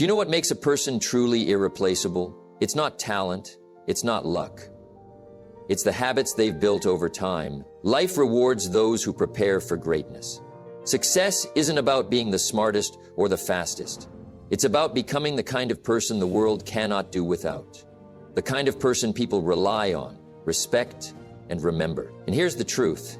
Do you know what makes a person truly irreplaceable? It's not talent, it's not luck. It's the habits they've built over time. Life rewards those who prepare for greatness. Success isn't about being the smartest or the fastest. It's about becoming the kind of person the world cannot do without. The kind of person people rely on, respect, and remember. And here's the truth.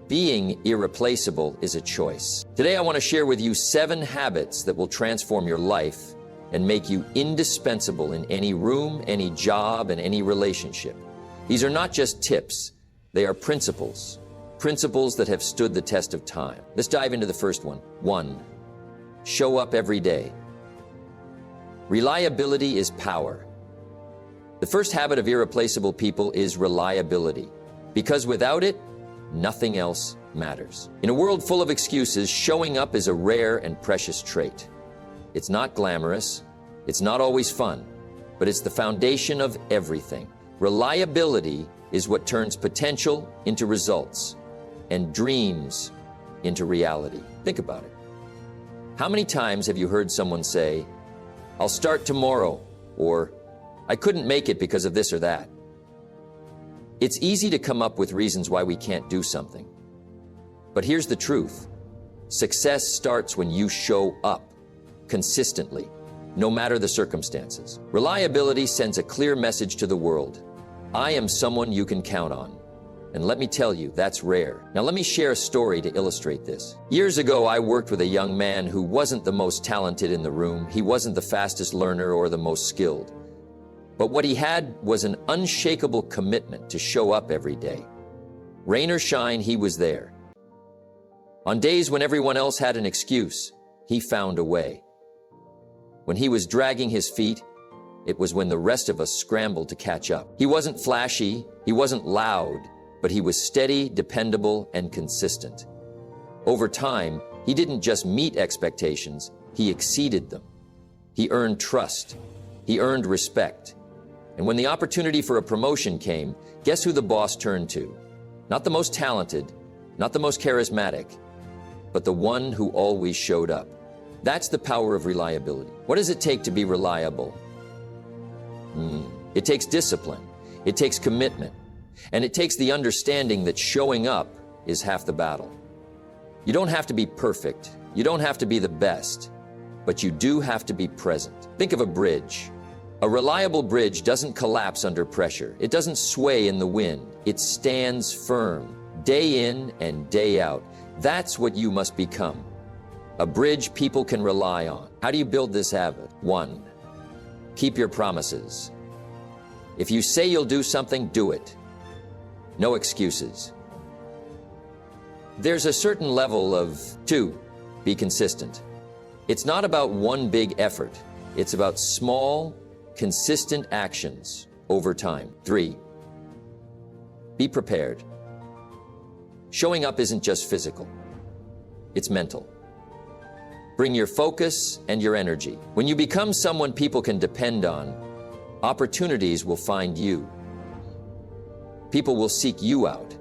Being irreplaceable is a choice. Today I want to share with you 7 habits that will transform your life and make you indispensable in any room, any job, and any relationship. These are not just tips, they are principles. Principles that have stood the test of time. Let's dive into the first one. 1. Show up every day. Reliability is power. The first habit of irreplaceable people is reliability, because without it, nothing else matters. In a world full of excuses, showing up is a rare and precious trait. It's not glamorous, it's not always fun, but it's the foundation of everything. Reliability is what turns potential into results and dreams into reality. Think about it. How many times have you heard someone say, "I'll start tomorrow," or "I couldn't make it because of this or that"? It's easy to come up with reasons why we can't do something. But here's the truth. Success starts when you show up consistently, no matter the circumstances. Reliability sends a clear message to the world. I am someone you can count on. And let me tell you, that's rare. Now let me share a story to illustrate this. Years ago, I worked with a young man who wasn't the most talented in the room. He wasn't the fastest learner or the most skilled. But what he had was an unshakable commitment to show up every day. Rain or shine, he was there. On days when everyone else had an excuse, he found a way. When he was dragging his feet, it was when the rest of us scrambled to catch up. He wasn't flashy, he wasn't loud, but he was steady, dependable, and consistent. Over time, he didn't just meet expectations, he exceeded them. He earned trust, he earned respect. And when the opportunity for a promotion came, guess who the boss turned to? Not the most talented, not the most charismatic, but the one who always showed up. That's the power of reliability. What does it take to be reliable? It takes discipline, it takes commitment, and it takes the understanding that showing up is half the battle. You don't have to be perfect, you don't have to be the best, but you do have to be present. Think of a bridge. A reliable bridge doesn't collapse under pressure. It doesn't sway in the wind. It stands firm, day in and day out. That's what you must become. A bridge people can rely on. How do you build this habit? 1. Keep your promises. If you say you'll do something, do it. No excuses. There's a certain level of 2. Be consistent. It's not about one big effort. It's about small, consistent actions over time. 3. Be prepared. Showing up isn't just physical. It's mental. Bring your focus and your energy. When you become someone people can depend on, opportunities will find you. People will seek you out.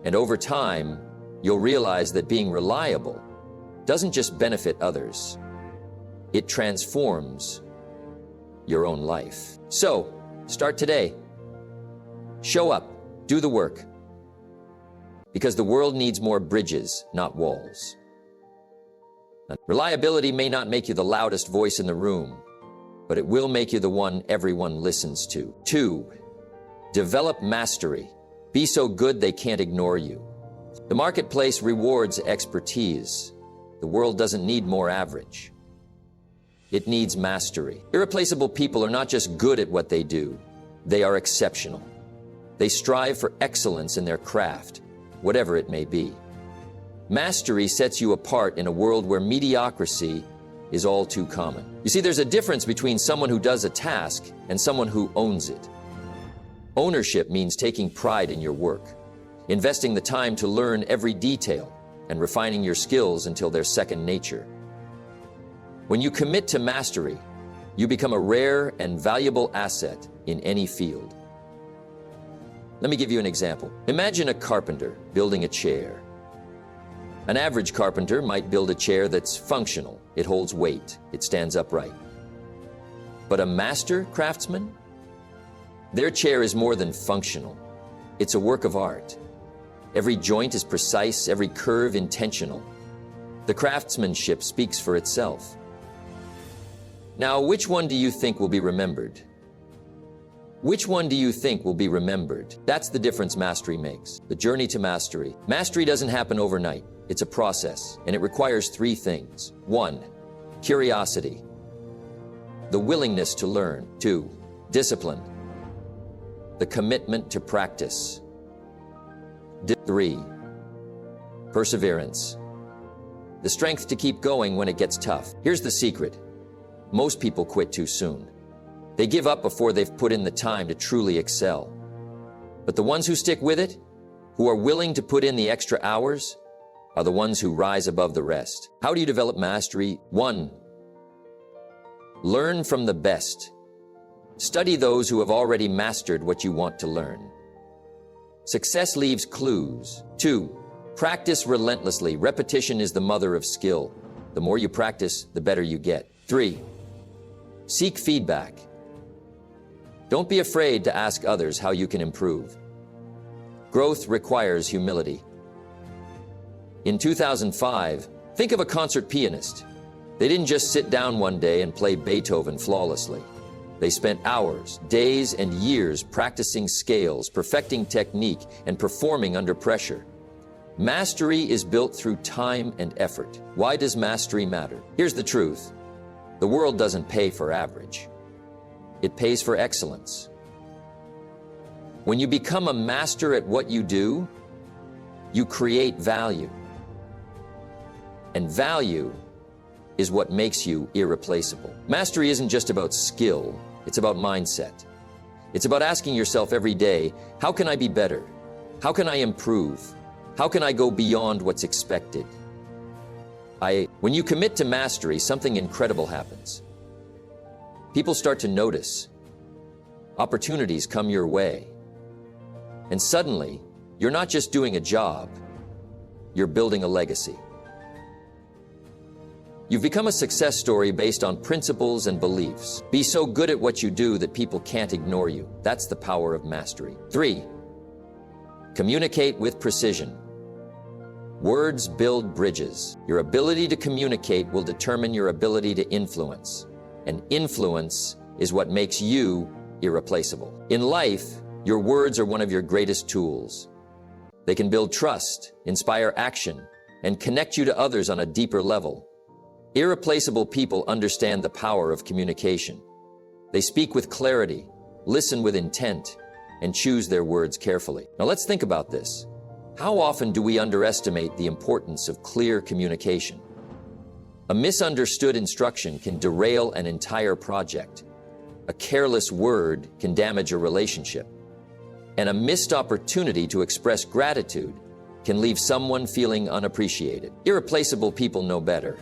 And over time, you'll realize that being reliable doesn't just benefit others. It transforms your own life. So, start today. Show up, do the work. Because the world needs more bridges, not walls. Reliability may not make you the loudest voice in the room, but it will make you the one everyone listens to. 2. Develop mastery. Be so good they can't ignore you. The marketplace rewards expertise. The world doesn't need more average. It needs mastery. Irreplaceable people are not just good at what they do, they are exceptional. They strive for excellence in their craft, whatever it may be. Mastery sets you apart in a world where mediocrity is all too common. You see, there's a difference between someone who does a task and someone who owns it. Ownership means taking pride in your work, investing the time to learn every detail, and refining your skills until they're second nature. When you commit to mastery, you become a rare and valuable asset in any field. Let me give you an example. Imagine a carpenter building a chair. An average carpenter might build a chair that's functional. It holds weight. It stands upright. But a master craftsman? Their chair is more than functional. It's a work of art. Every joint is precise, every curve intentional. The craftsmanship speaks for itself. Now, which one do you think will be remembered? Which one do you think will be remembered? That's the difference mastery makes. The journey to mastery. Mastery doesn't happen overnight. It's a process, and it requires three things. 1, curiosity. The willingness to learn. 2, discipline. The commitment to practice. 3, perseverance. The strength to keep going when it gets tough. Here's the secret. Most people quit too soon. They give up before they've put in the time to truly excel. But the ones who stick with it, who are willing to put in the extra hours, are the ones who rise above the rest. How do you develop mastery? 1, learn from the best. Study those who have already mastered what you want to learn. Success leaves clues. 2, practice relentlessly. Repetition is the mother of skill. The more you practice, the better you get. 3, seek feedback. Don't be afraid to ask others how you can improve. Growth requires humility. In 2005, think of a concert pianist. They didn't just sit down one day and play Beethoven flawlessly. They spent hours, days, and years practicing scales, perfecting technique, and performing under pressure. Mastery is built through time and effort. Why does mastery matter? Here's the truth. The world doesn't pay for average. It pays for excellence. When you become a master at what you do, you create value. And value is what makes you irreplaceable. Mastery isn't just about skill, it's about mindset. It's about asking yourself every day, how can I be better? How can I improve? How can I go beyond what's expected? When you commit to mastery, something incredible happens. People start to notice. Opportunities come your way. And suddenly, you're not just doing a job, you're building a legacy. You've become a success story based on principles and beliefs. Be so good at what you do that people can't ignore you. That's the power of mastery. 3, communicate with precision. Words build bridges. Your ability to communicate will determine your ability to influence. And influence is what makes you irreplaceable. In life, your words are one of your greatest tools. They can build trust, inspire action, and connect you to others on a deeper level. Irreplaceable people understand the power of communication. They speak with clarity, listen with intent, and choose their words carefully. Now let's think about this. How often do we underestimate the importance of clear communication? A misunderstood instruction can derail an entire project. A careless word can damage a relationship. And a missed opportunity to express gratitude can leave someone feeling unappreciated. Irreplaceable people know better.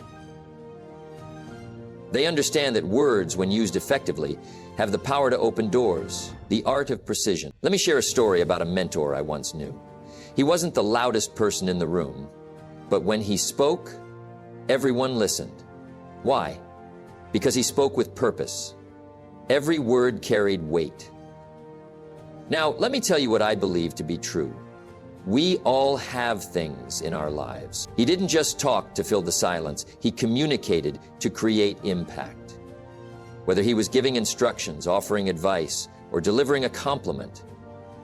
They understand that words, when used effectively, have the power to open doors, the art of precision. Let me share a story about a mentor I once knew. He wasn't the loudest person in the room, but when he spoke, everyone listened. Why? Because he spoke with purpose. Every word carried weight. Now, let me tell you what I believe to be true. We all have things in our lives. He didn't just talk to fill the silence. He communicated to create impact. Whether he was giving instructions, offering advice, or delivering a compliment,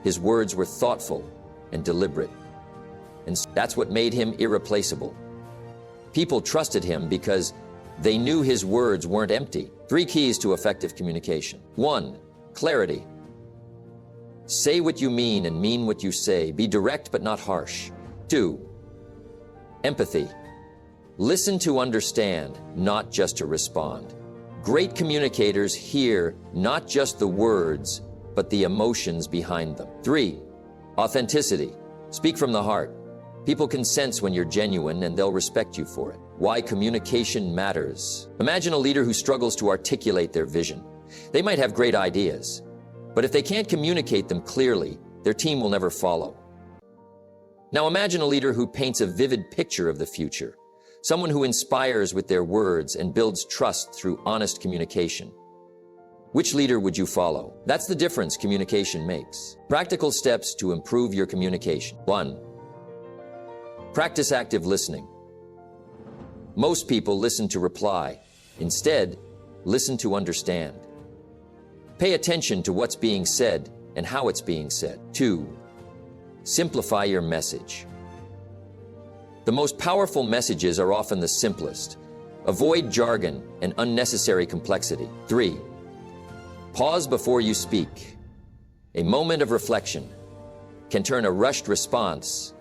his words were thoughtful and deliberate. And that's what made him irreplaceable. People trusted him because they knew his words weren't empty. 3 keys to effective communication. 1, clarity. Say what you mean and mean what you say. Be direct but not harsh. 2, empathy. Listen to understand, not just to respond. Great communicators hear not just the words, but the emotions behind them. 3, authenticity. Speak from the heart. People can sense when you're genuine and they'll respect you for it. Why communication matters. Imagine a leader who struggles to articulate their vision. They might have great ideas, but if they can't communicate them clearly, their team will never follow. Now imagine a leader who paints a vivid picture of the future, someone who inspires with their words and builds trust through honest communication. Which leader would you follow? That's the difference communication makes. Practical steps to improve your communication. 1. Practice active listening. Most people listen to reply. Instead, listen to understand. Pay attention to what's being said and how it's being said. 2. Simplify your message. The most powerful messages are often the simplest. Avoid jargon and unnecessary complexity. 3. Pause before you speak. A moment of reflection can turn a rushed response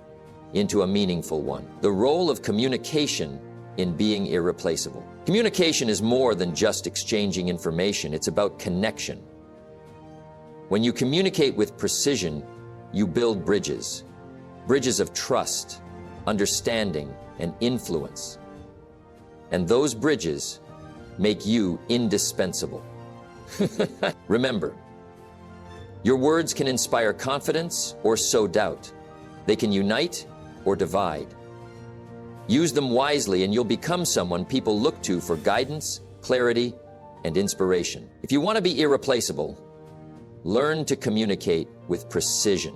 into a meaningful one. The role of communication in being irreplaceable. Communication is more than just exchanging information. It's about connection. When you communicate with precision, you build bridges. Bridges of trust, understanding, and influence. And those bridges make you indispensable. Remember, your words can inspire confidence or sow doubt. They can unite or divide. Use them wisely and you'll become someone people look to for guidance, clarity, and inspiration. If you want to be irreplaceable, learn to communicate with precision.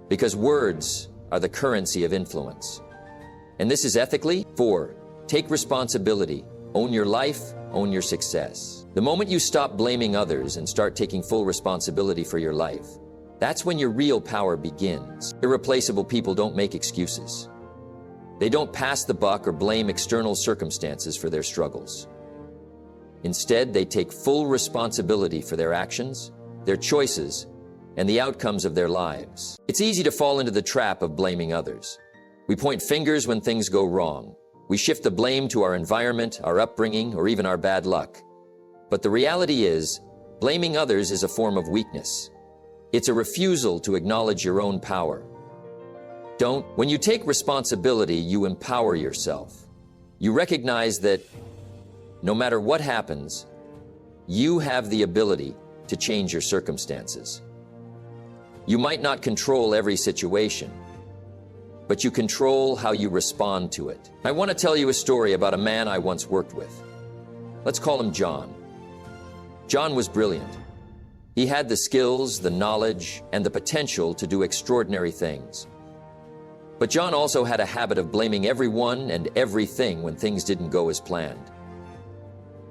Because words are the currency of influence. And this is ethically. 4. Take responsibility. Own your life, own your success. The moment you stop blaming others and start taking full responsibility for your life, that's when your real power begins. Irreplaceable people don't make excuses. They don't pass the buck or blame external circumstances for their struggles. Instead, they take full responsibility for their actions, their choices, and the outcomes of their lives. It's easy to fall into the trap of blaming others. We point fingers when things go wrong. We shift the blame to our environment, our upbringing, or even our bad luck. But the reality is, blaming others is a form of weakness. It's a refusal to acknowledge your own power. When you take responsibility, you empower yourself. You recognize that no matter what happens, you have the ability to change your circumstances. You might not control every situation, but you control how you respond to it. I want to tell you a story about a man I once worked with. Let's call him John. John was brilliant. He had the skills, the knowledge, and the potential to do extraordinary things. But John also had a habit of blaming everyone and everything when things didn't go as planned.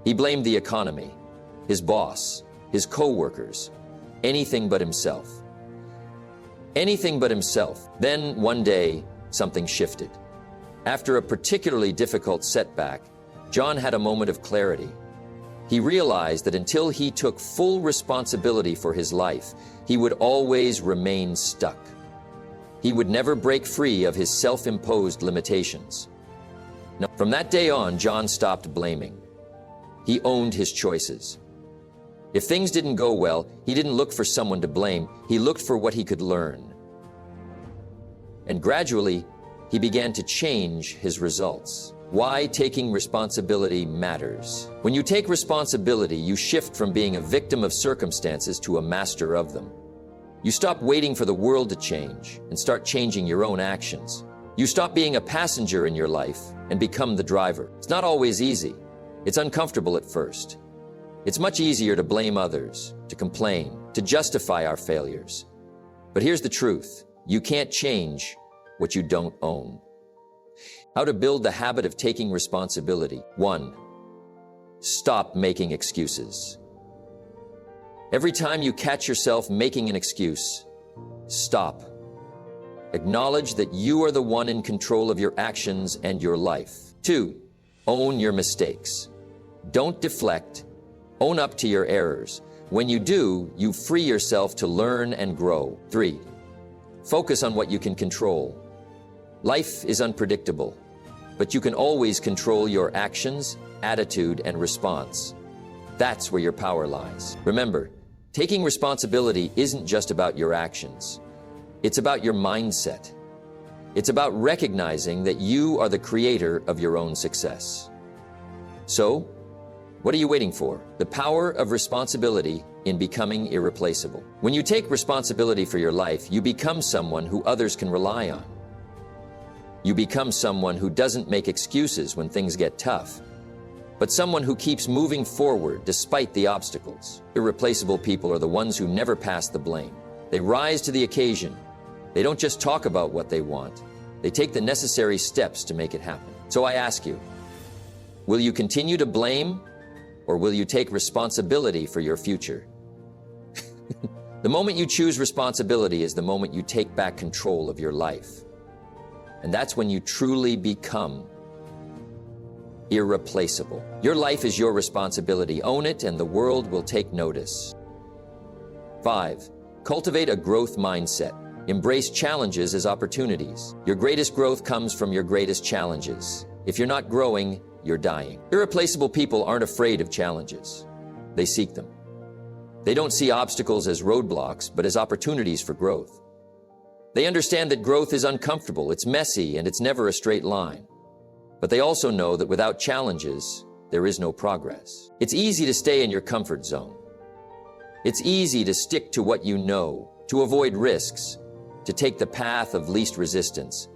He blamed the economy, his boss, his co-workers, anything but himself. Anything but himself. Then, one day, something shifted. After a particularly difficult setback, John had a moment of clarity. He realized that until he took full responsibility for his life, he would always remain stuck. He would never break free of his self-imposed limitations. Now, from that day on, John stopped blaming. He owned his choices. If things didn't go well, he didn't look for someone to blame. He looked for what he could learn. And gradually, he began to change his results. Why taking responsibility matters. When you take responsibility, you shift from being a victim of circumstances to a master of them. You stop waiting for the world to change and start changing your own actions. You stop being a passenger in your life and become the driver. It's not always easy. It's uncomfortable at first. It's much easier to blame others, to complain, to justify our failures. But here's the truth. You can't change what you don't own. How to build the habit of taking responsibility. 1. Stop making excuses. Every time you catch yourself making an excuse, stop. Acknowledge that you are the one in control of your actions and your life. 2. Own your mistakes. Don't deflect. Own up to your errors. When you do, you free yourself to learn and grow. 3. Focus on what you can control. Life is unpredictable, but you can always control your actions, attitude, and response. That's where your power lies. Remember, taking responsibility isn't just about your actions. It's about your mindset. It's about recognizing that you are the creator of your own success. So, what are you waiting for? The power of responsibility in becoming irreplaceable. When you take responsibility for your life, you become someone who others can rely on. You become someone who doesn't make excuses when things get tough, but someone who keeps moving forward despite the obstacles. Irreplaceable people are the ones who never pass the blame. They rise to the occasion. They don't just talk about what they want. They take the necessary steps to make it happen. So I ask you, will you continue to blame, or will you take responsibility for your future? The moment you choose responsibility is the moment you take back control of your life. And that's when you truly become irreplaceable. Your life is your responsibility. Own it, and the world will take notice. 5. Cultivate a growth mindset. Embrace challenges as opportunities. Your greatest growth comes from your greatest challenges. If you're not growing, you're dying. Irreplaceable people aren't afraid of challenges. They seek them. They don't see obstacles as roadblocks, but as opportunities for growth. They understand that growth is uncomfortable, it's messy, and it's never a straight line. But they also know that without challenges, there is no progress. It's easy to stay in your comfort zone. It's easy to stick to what you know, to avoid risks, to take the path of least resistance.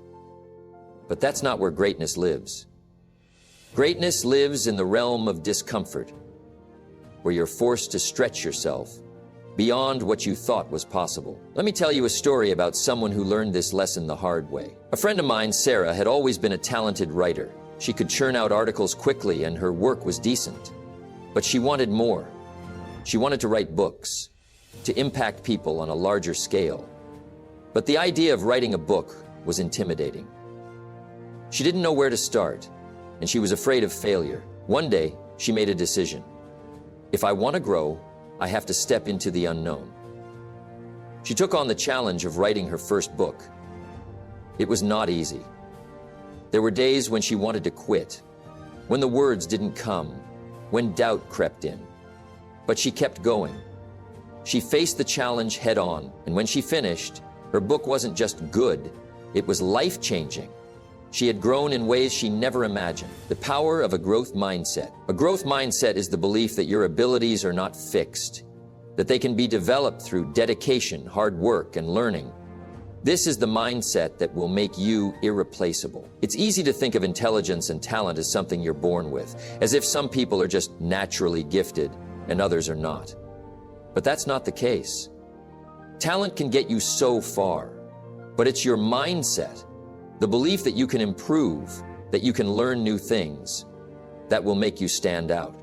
But that's not where greatness lives. Greatness lives in the realm of discomfort, where you're forced to stretch yourself beyond what you thought was possible. Let me tell you a story about someone who learned this lesson the hard way. A friend of mine, Sarah, had always been a talented writer. She could churn out articles quickly and her work was decent. But she wanted more. She wanted to write books, to impact people on a larger scale. But the idea of writing a book was intimidating. She didn't know where to start, and she was afraid of failure. One day, she made a decision. If I want to grow, I have to step into the unknown. She took on the challenge of writing her first book. It was not easy. There were days when she wanted to quit, when the words didn't come, when doubt crept in. But she kept going. She faced the challenge head on, and when she finished, her book wasn't just good, it was life-changing. She had grown in ways she never imagined. The power of a growth mindset. A growth mindset is the belief that your abilities are not fixed, that they can be developed through dedication, hard work, and learning. This is the mindset that will make you irreplaceable. It's easy to think of intelligence and talent as something you're born with, as if some people are just naturally gifted and others are not. But that's not the case. Talent can get you so far, but it's your mindset, the belief that you can improve, that you can learn new things, that will make you stand out.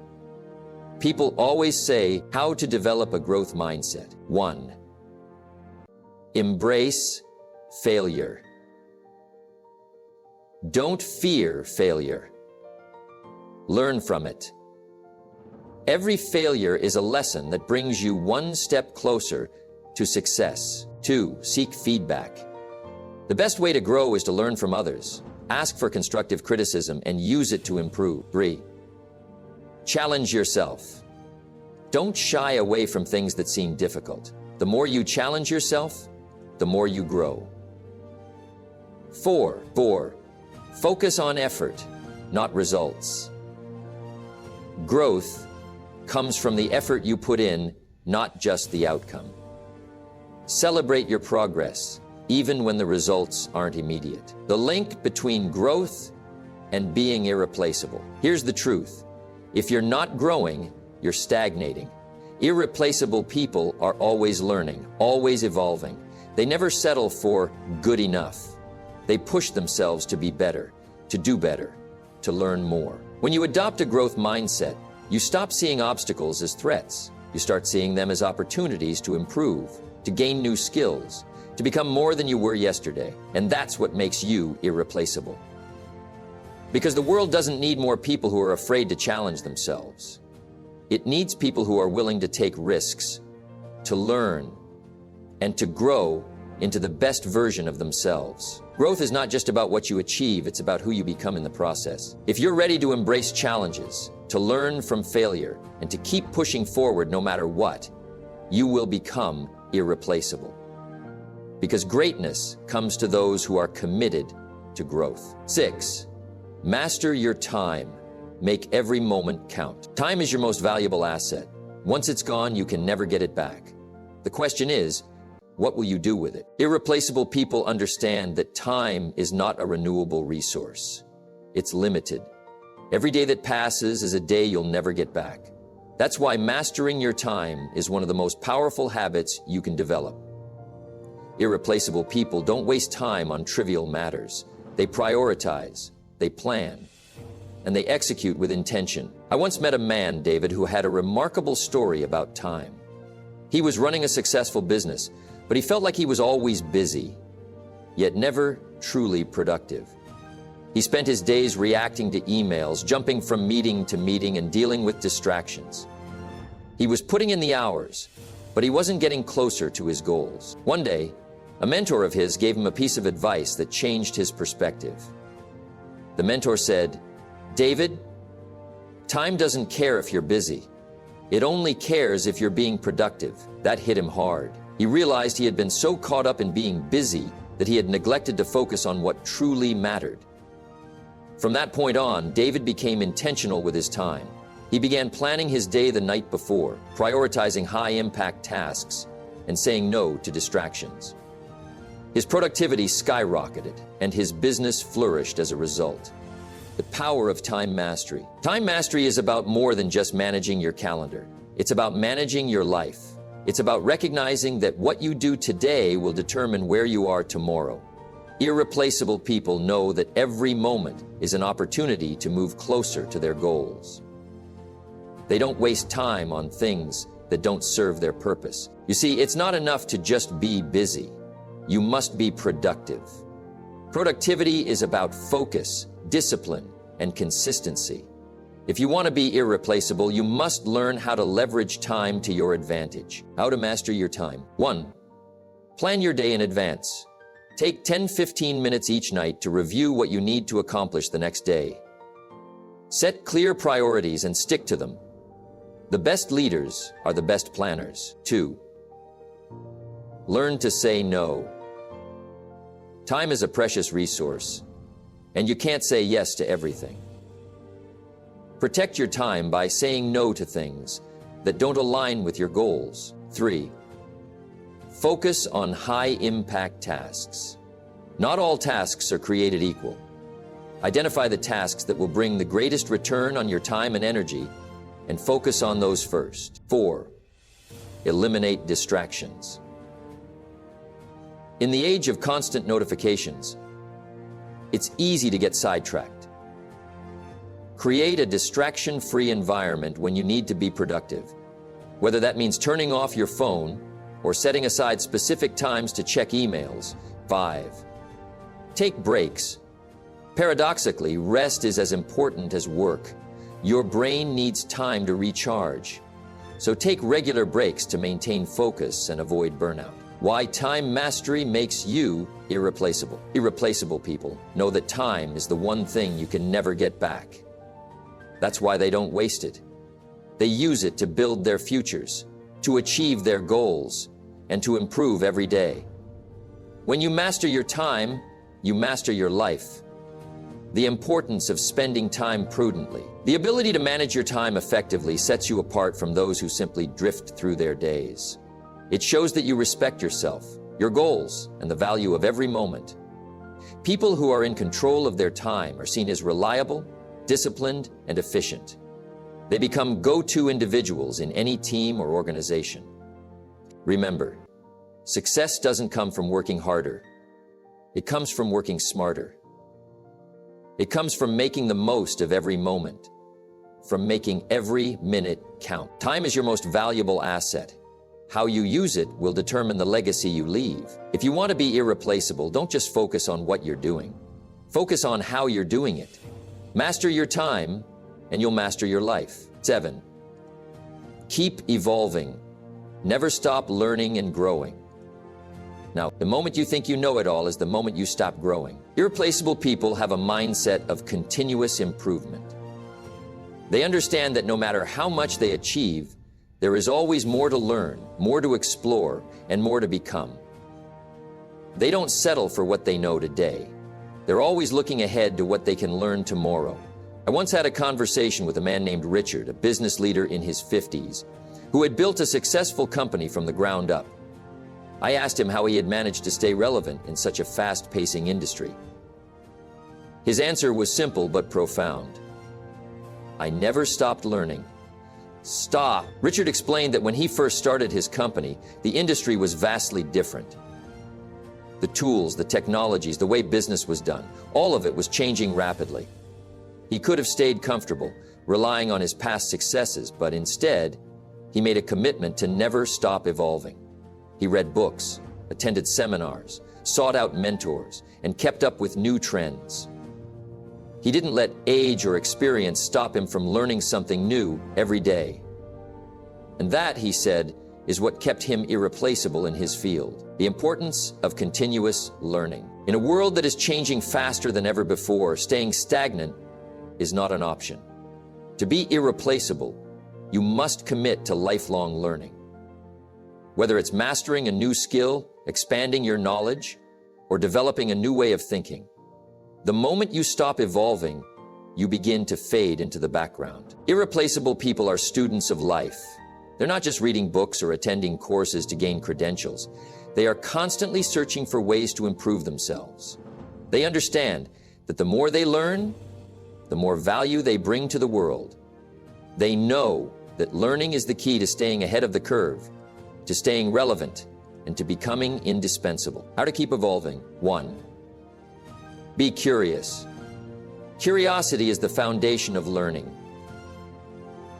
People always say how to develop a growth mindset. 1. Embrace failure. Don't fear failure. Learn from it. Every failure is a lesson that brings you one step closer to success. 2. Seek feedback. The best way to grow is to learn from others. Ask for constructive criticism and use it to improve. 3. Challenge yourself. Don't shy away from things that seem difficult. The more you challenge yourself, the more you grow. 4. Focus on effort, not results. Growth comes from the effort you put in, not just the outcome. Celebrate your progress, even when the results aren't immediate. The link between growth and being irreplaceable. Here's the truth. If you're not growing, you're stagnating. Irreplaceable people are always learning, always evolving. They never settle for good enough. They push themselves to be better, to do better, to learn more. When you adopt a growth mindset, you stop seeing obstacles as threats. You start seeing them as opportunities to improve, to gain new skills, to become more than you were yesterday. And that's what makes you irreplaceable. Because the world doesn't need more people who are afraid to challenge themselves. It needs people who are willing to take risks, to learn, and to grow into the best version of themselves. Growth is not just about what you achieve, it's about who you become in the process. If you're ready to embrace challenges, to learn from failure, and to keep pushing forward no matter what, you will become irreplaceable. Because greatness comes to those who are committed to growth. 6. Master your time. Make every moment count. Time is your most valuable asset. Once it's gone, you can never get it back. The question is, what will you do with it? Irreplaceable people understand that time is not a renewable resource. It's limited. Every day that passes is a day you'll never get back. That's why mastering your time is one of the most powerful habits you can develop. Irreplaceable people don't waste time on trivial matters. They prioritize, they plan, and they execute with intention. I once met a man, David, who had a remarkable story about time. He was running a successful business, but he felt like he was always busy, yet never truly productive. He spent his days reacting to emails, jumping from meeting to meeting, and dealing with distractions. He was putting in the hours, but he wasn't getting closer to his goals. One day, a mentor of his gave him a piece of advice that changed his perspective. The mentor said, "David, time doesn't care if you're busy. It only cares if you're being productive." That hit him hard. He realized he had been so caught up in being busy that he had neglected to focus on what truly mattered. From that point on, David became intentional with his time. He began planning his day the night before, prioritizing high-impact tasks, and saying no to distractions. His productivity skyrocketed, and his business flourished as a result. The power of time mastery. Time mastery is about more than just managing your calendar. It's about managing your life. It's about recognizing that what you do today will determine where you are tomorrow. Irreplaceable people know that every moment is an opportunity to move closer to their goals. They don't waste time on things that don't serve their purpose. You see, it's not enough to just be busy. You must be productive. Productivity is about focus, discipline, and consistency. If you want to be irreplaceable, you must learn how to leverage time to your advantage. How to master your time. 1. Plan your day in advance. Take 10-15 minutes each night to review what you need to accomplish the next day. Set clear priorities and stick to them. The best leaders are the best planners. 2. Learn to say no. Time is a precious resource, and you can't say yes to everything. Protect your time by saying no to things that don't align with your goals. 3. Focus on high-impact tasks. Not all tasks are created equal. Identify the tasks that will bring the greatest return on your time and energy, and focus on those first. 4. Eliminate distractions. In the age of constant notifications, it's easy to get sidetracked. Create a distraction-free environment when you need to be productive, whether that means turning off your phone or setting aside specific times to check emails. 5. Take breaks. Paradoxically, rest is as important as work. Your brain needs time to recharge. So take regular breaks to maintain focus and avoid burnout. Why time mastery makes you irreplaceable. Irreplaceable people know that time is the one thing you can never get back. That's why they don't waste it. They use it to build their futures, to achieve their goals, and to improve every day. When you master your time, you master your life. The importance of spending time prudently. The ability to manage your time effectively sets you apart from those who simply drift through their days. It shows that you respect yourself, your goals, and the value of every moment. People who are in control of their time are seen as reliable, disciplined, and efficient. They become go-to individuals in any team or organization. Remember, success doesn't come from working harder. It comes from working smarter. It comes from making the most of every moment, from making every minute count. Time is your most valuable asset. How you use it will determine the legacy you leave. If you want to be irreplaceable, don't just focus on what you're doing. Focus on how you're doing it. Master your time, and you'll master your life. 7. Keep evolving. Never stop learning and growing. Now, the moment you think you know it all is the moment you stop growing. Irreplaceable people have a mindset of continuous improvement. They understand that no matter how much they achieve, there is always more to learn, more to explore, and more to become. They don't settle for what they know today. They're always looking ahead to what they can learn tomorrow. I once had a conversation with a man named Richard, a business leader in his 50s. who had built a successful company from the ground up. I asked him how he had managed to stay relevant in such a fast-pacing industry. His answer was simple but profound. I never stopped learning. Stop. Richard explained that when he first started his company, the industry was vastly different. The tools, the technologies, the way business was done, all of it was changing rapidly. He could have stayed comfortable, relying on his past successes, but instead, he made a commitment to never stop evolving. He read books, attended seminars, sought out mentors, and kept up with new trends. He didn't let age or experience stop him from learning something new every day. And that, he said, is what kept him irreplaceable in his field. The importance of continuous learning. In a world that is changing faster than ever before, staying stagnant is not an option. To be irreplaceable, you must commit to lifelong learning. Whether it's mastering a new skill, expanding your knowledge, or developing a new way of thinking, the moment you stop evolving, you begin to fade into the background. Irreplaceable people are students of life. They're not just reading books or attending courses to gain credentials. They are constantly searching for ways to improve themselves. They understand that the more they learn, the more value they bring to the world. They know that learning is the key to staying ahead of the curve, to staying relevant, and to becoming indispensable. How to keep evolving? 1. Be curious. Curiosity is the foundation of learning.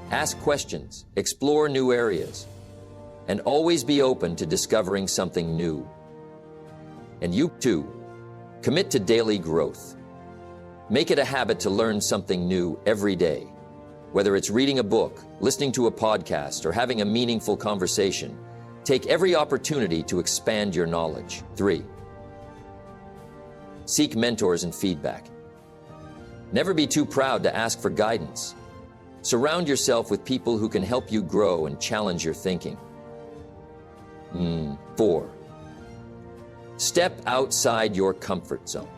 Ask questions, explore new areas, and always be open to discovering something new. And you, too, commit to daily growth. Make it a habit to learn something new every day. Whether it's reading a book, listening to a podcast, or having a meaningful conversation, take every opportunity to expand your knowledge. 3. Seek mentors and feedback. Never be too proud to ask for guidance. Surround yourself with people who can help you grow and challenge your thinking. 4. Step outside your comfort zone.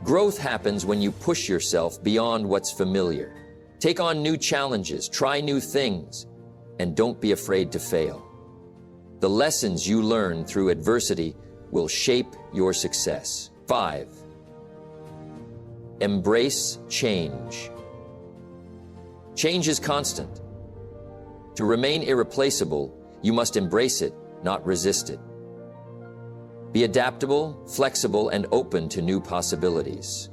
Growth happens when you push yourself beyond what's familiar. Take on new challenges, try new things, and don't be afraid to fail. The lessons you learn through adversity will shape your success. 5. Embrace change. Change is constant. To remain irreplaceable, you must embrace it, not resist it. Be adaptable, flexible, and open to new possibilities.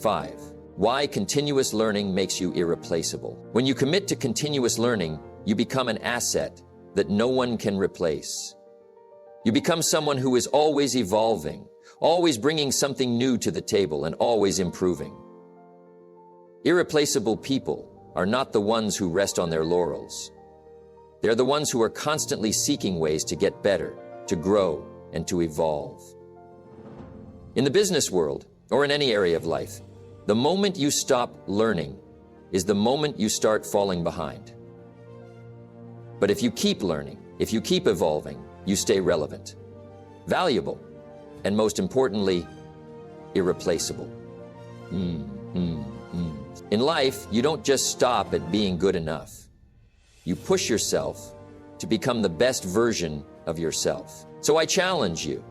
5. Why continuous learning makes you irreplaceable. When you commit to continuous learning, you become an asset that no one can replace. You become someone who is always evolving, always bringing something new to the table, and always improving. Irreplaceable people are not the ones who rest on their laurels. They're the ones who are constantly seeking ways to get better, to grow, and to evolve. In the business world, or in any area of life, the moment you stop learning is the moment you start falling behind. But if you keep learning, if you keep evolving, you stay relevant, valuable, and most importantly, irreplaceable. In life, you don't just stop at being good enough. You push yourself to become the best version of yourself. So I challenge you,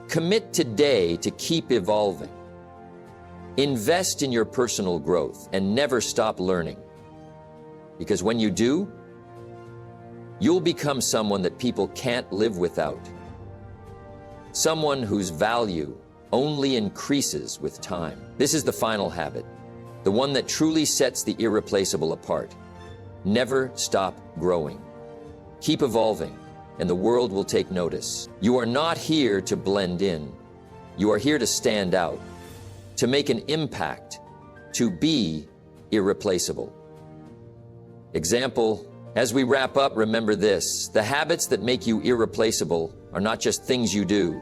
commit today to keep evolving. Invest in your personal growth and never stop learning. Because when you do, you'll become someone that people can't live without. Someone whose value only increases with time. This is the final habit, the one that truly sets the irreplaceable apart. Never stop growing. Keep evolving, and the world will take notice. You are not here to blend in. You are here to stand out, to make an impact, to be irreplaceable. Example, as we wrap up, remember this: the habits that make you irreplaceable are not just things you do.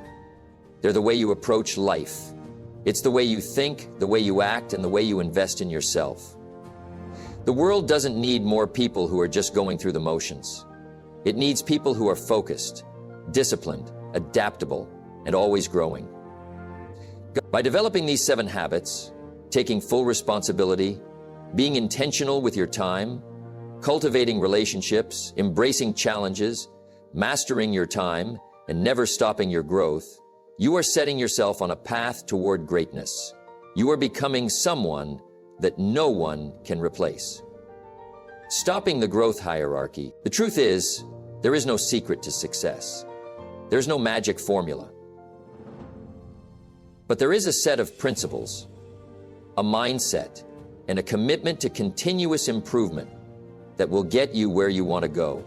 They're the way you approach life. It's the way you think, the way you act, and the way you invest in yourself. The world doesn't need more people who are just going through the motions. It needs people who are focused, disciplined, adaptable, and always growing. By developing these 7 habits, taking full responsibility, being intentional with your time, cultivating relationships, embracing challenges, mastering your time, and never stopping your growth, you are setting yourself on a path toward greatness. You are becoming someone that no one can replace. Stopping the growth hierarchy. The truth is, there is no secret to success. There's no magic formula. But there is a set of principles, a mindset, and a commitment to continuous improvement that will get you where you want to go.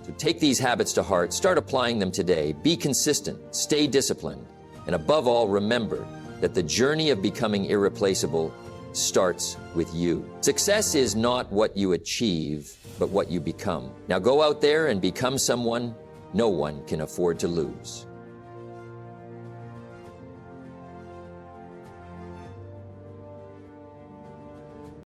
So take these habits to heart, start applying them today, be consistent, stay disciplined, and above all, remember that the journey of becoming irreplaceable starts with you. Success is not what you achieve, but what you become. Now go out there and become someone no one can afford to lose.